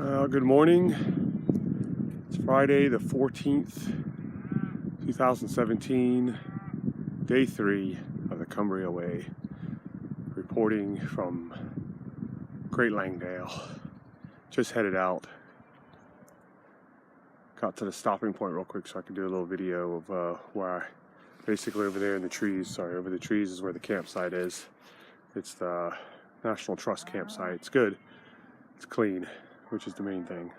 Good morning. It's Friday the 14th, 2017, day 3 of the Cumbria Way, reporting from Great Langdale. Just headed out. Got to the stopping point real quick so I could do a little video of where basically over there in the trees, over the trees is where the campsite is. It's the National Trust campsite. It's good. It's clean, which is the main thing.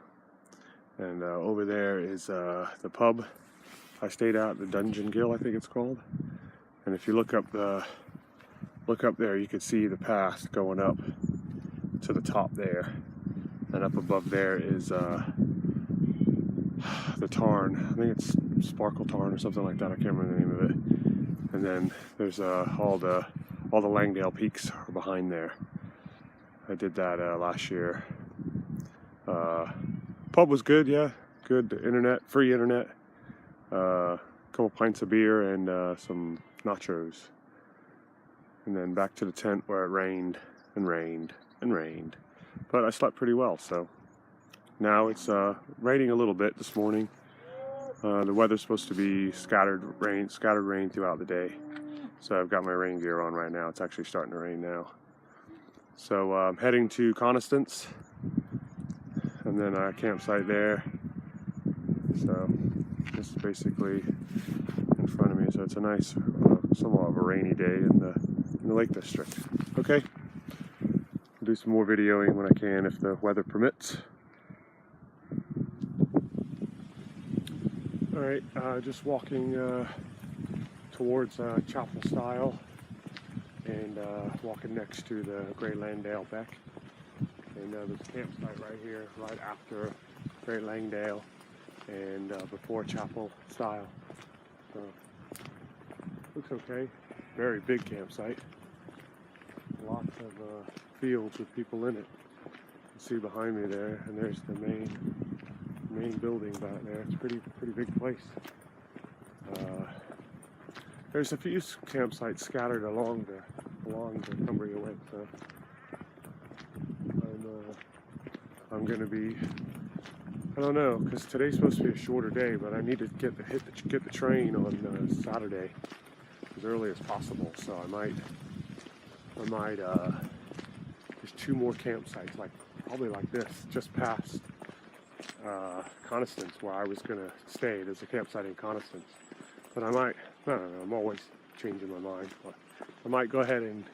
And over there is the pub I stayed at, the Dungeon Gill, I think it's called. And if you look up there, you can see the path going up to the top there. And up above there is the tarn. I think it's Sparkle Tarn or something like that. I can't remember the name of it. And then there's all the Langdale peaks are behind there. I did that last year. Pub was good, yeah. Good internet, free internet. A couple pints of beer and some nachos. And then back to the tent where it rained and rained and rained. But I slept pretty well, so. Now it's raining a little bit this morning. The weather's supposed to be scattered rain throughout the day. So I've got my rain gear on right now. It's actually starting to rain now. So I'm heading to Constance, and then a campsite there. So this is basically in front of me. So it's a nice, somewhat of a rainy day in the Lake District. Okay, I'll do some more videoing when I can if the weather permits. All right, just walking towards Chapel Style. And walking next to the Great Langdale Beck. And there's a campsite right here, right after Great Langdale and before Chapel Style. So, looks okay. Very big campsite. Lots of fields with people in it. You can see behind me there, and there's the main building back there. It's a pretty big place. There's a few campsites scattered along the Cumbria Way, so I'm gonna be, I don't know, because today's supposed to be a shorter day, but I need to get the train on Saturday as early as possible. So I might there's 2 more campsites, probably like this, just past Constance, where I was gonna stay. There's a campsite in Constance. But I don't know, I'm always changing my mind. But I might go ahead and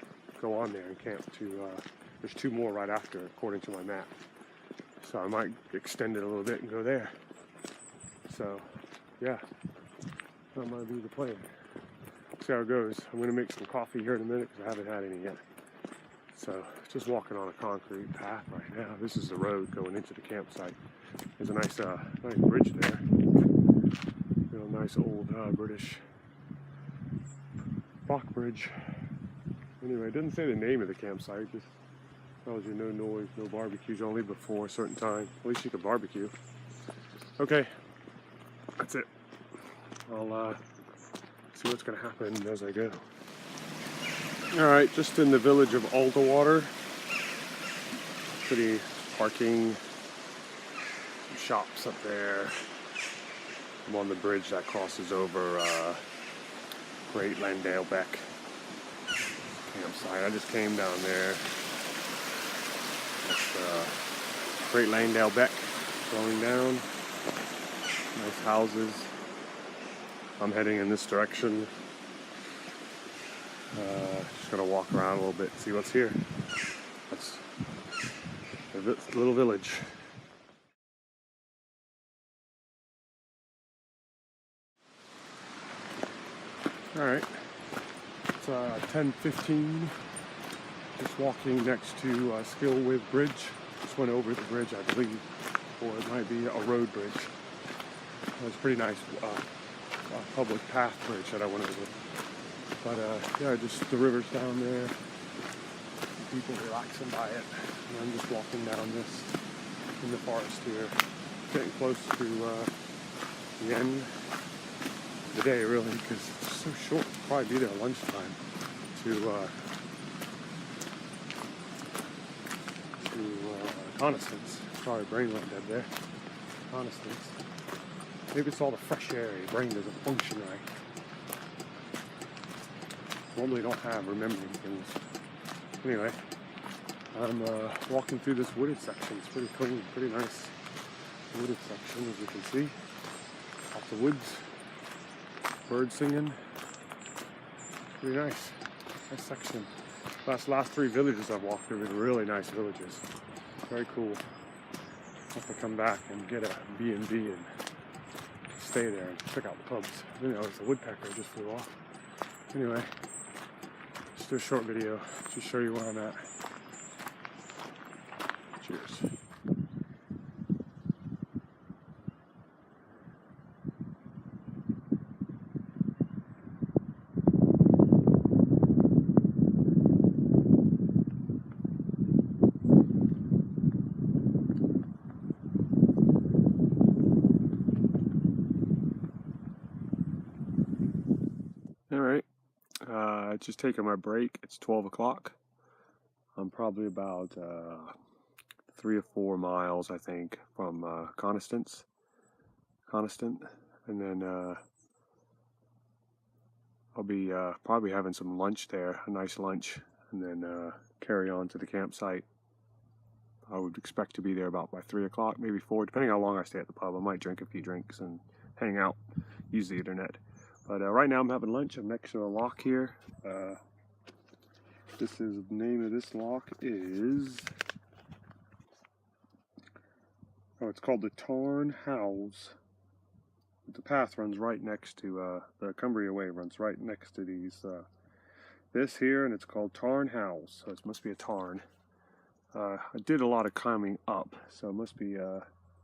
go on there and camp there's 2 more right after, according to my map. So I might extend it a little bit and go there. So, yeah, that might be the plan. See how it goes. I'm gonna make some coffee here in a minute because I haven't had any yet. So, just walking on a concrete path right now. This is the road going into the campsite. There's a nice bridge there. Nice old British rock bridge. Anyway, it doesn't say the name of the campsite, just tells you no noise, no barbecues, only before a certain time. At least you can barbecue. Okay, that's it. I'll see what's going to happen as I go. Alright, just in the village of Alderwater. Pretty parking, some shops up there. I'm on the bridge that crosses over Great Langdale Beck campsite. I just came down there. That's Great Langdale Beck going down. Nice houses. I'm heading in this direction. Just gonna walk around a little bit and see what's here. That's a little village. Alright, it's 10:15, just walking next to Skillwith Bridge. Just went over the bridge, I believe, or it might be a road bridge. It's a pretty nice public path bridge that I went over. But yeah, just the river's down there, people relaxing by it, and I'm just walking down this in the forest here, getting close to the end. The day really, because it's so short. I'll probably be there at lunchtime to Constance. Sorry, brain went dead there. Constance. Maybe it's all the fresh air. Your brain doesn't function right. Normally don't have remembering things. Anyway, I'm walking through this wooded section. It's pretty clean, pretty nice wooded section, as you can see. Lots of woods, birds singing. Pretty nice. Nice section. Last 3 villages I've walked through have been really nice villages. Very cool. Have to come back and get a B&B and stay there and check out the pubs. I didn't notice the woodpecker just flew off. Anyway, just do a short video, just show you where I'm at. Cheers. Alright, just taking my break. It's 12 o'clock. I'm probably about 3 or 4 miles, I think, from Coniston, and then I'll be probably having some lunch there, a nice lunch, and then carry on to the campsite. I would expect to be there about by 3 o'clock, maybe 4, depending how long I stay at the pub. I might drink a few drinks and hang out, use the internet. But right now I'm having lunch. I'm next to a lock here. This is the name of this lock is, it's called the Tarn House. The path runs right next to the Cumbria Way runs right next to these this here, and it's called Tarn House. So it must be a tarn. I did a lot of climbing up, so it must be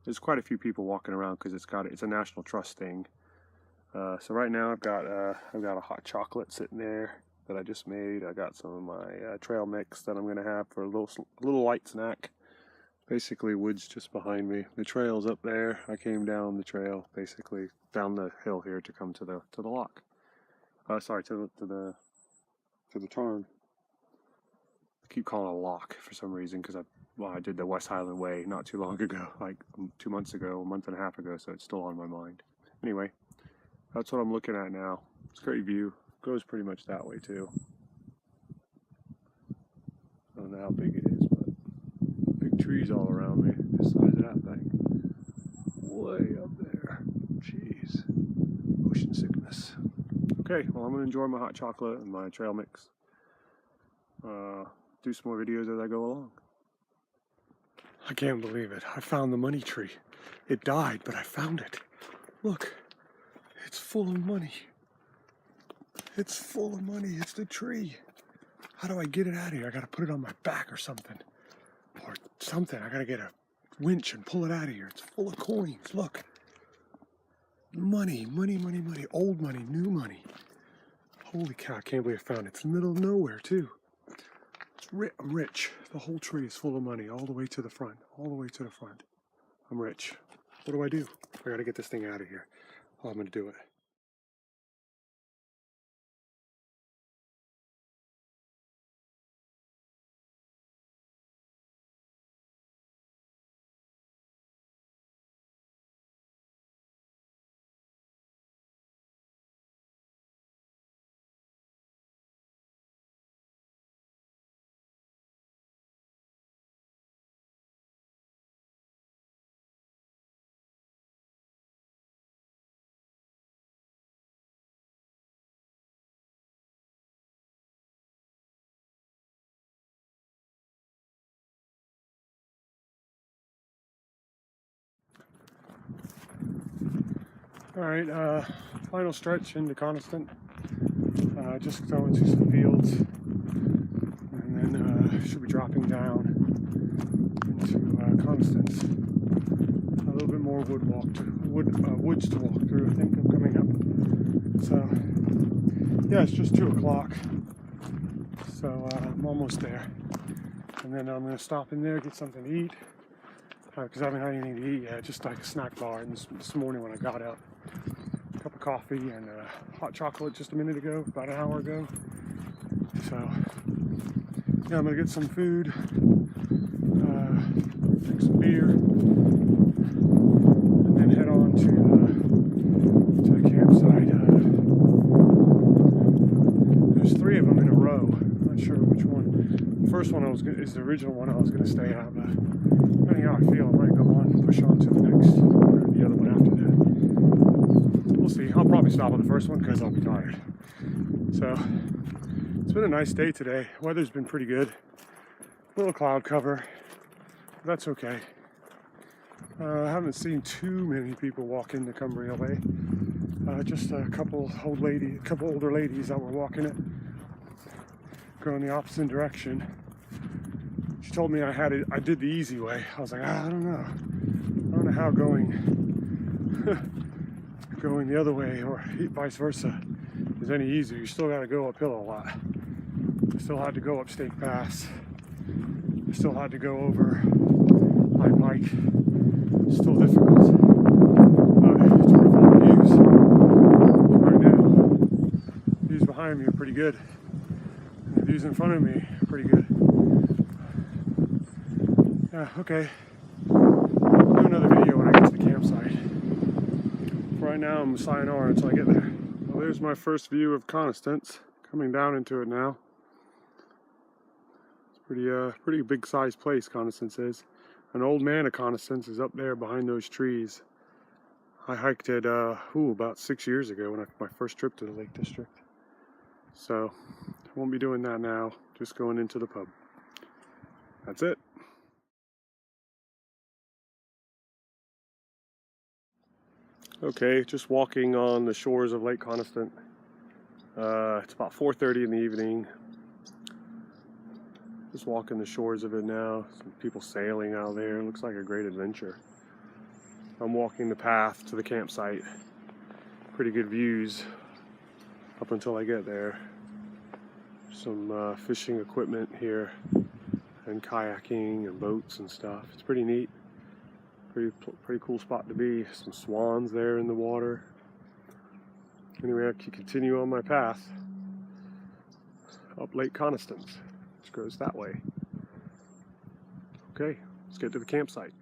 there's quite a few people walking around because it's a National Trust thing. So right now I've got a hot chocolate sitting there that I just made. I got some of my trail mix that I'm gonna have for a little light snack. Basically, woods just behind me. The trail's up there. I came down the trail, basically down the hill here to come to the lock. Sorry, to the tarn. I keep calling it a lock for some reason because I did the West Highland Way not too long ago, like 2 months ago, a month and a half ago. So it's still on my mind. Anyway. That's what I'm looking at now. It's a great view. Goes pretty much that way too. I don't know how big it is, but big trees all around me. The size of that thing. Way up there. Jeez. Motion sickness. Okay, well I'm gonna enjoy my hot chocolate and my trail mix. Do some more videos as I go along. I can't believe it. I found the money tree. It died, but I found it. Look. It's full of money. It's full of money. It's the tree. How do I get it out of here? I gotta put it on my back or something. Or something. I gotta get a winch and pull it out of here. It's full of coins. Look. Money, money, money, money. Old money, new money. Holy cow, I can't believe I found it. It's in the middle of nowhere, too. I'm rich. The whole tree is full of money all the way to the front. All the way to the front. I'm rich. What do? I gotta get this thing out of here. Oh, I'm gonna do it. Alright, final stretch into Coniston. Just going through some fields, and then should be dropping down into Constance. A little bit more woods to walk through. I think I'm coming up. So yeah, it's just 2 o'clock. So I'm almost there, and then I'm gonna stop in there, get something to eat. Because I haven't had anything to eat yet, just like a snack bar. And this morning when I got up, a cup of coffee and hot chocolate just a minute ago, about an hour ago. So yeah, I'm gonna get some food, drink some beer, and then head on to the campsite. There's 3 of them in a row. I'm not sure which one. The first one is the original one I was going to stay at, but depending how I feel, I might go on, push on to the next, or the other one after that. We'll see. I'll probably stop at the first one because I'll be tired. So, it's been a nice day today. Weather's been pretty good. A little cloud cover. That's okay. I haven't seen too many people walk into Cumbria Way. Just a couple older ladies that were walking it, going the opposite direction. She told me I did the easy way. I was like, I don't know. I don't know how going the other way or vice versa is any easier. You still got to go uphill a lot. I still had to go up State Pass. I still had to go over High Pike. Still difficult. Terrific views right now. Views behind me are pretty good. And the views in front of me are pretty good. Yeah, okay. I'll do another video when I get to the campsite. For right now, I'm sayonara until I get there. Well, there's my first view of Constance. Coming down into it now. It's pretty big sized place, Constance is. An old man of Constance is up there behind those trees. I hiked it about 6 years ago when my first trip to the Lake District. So I won't be doing that now, just going into the pub. That's it. Okay, just walking on the shores of Lake Coniston. It's about 4:30 in the evening. Just walking the shores of it now. Some people sailing out there. It looks like a great adventure. I'm walking the path to the campsite. Pretty good views up until I get there. Some fishing equipment here and kayaking and boats and stuff. It's pretty neat. Pretty cool spot to be. Some swans there in the water. Anyway, I can continue on my path up Lake Constance, which goes that way. Okay, let's get to the campsite.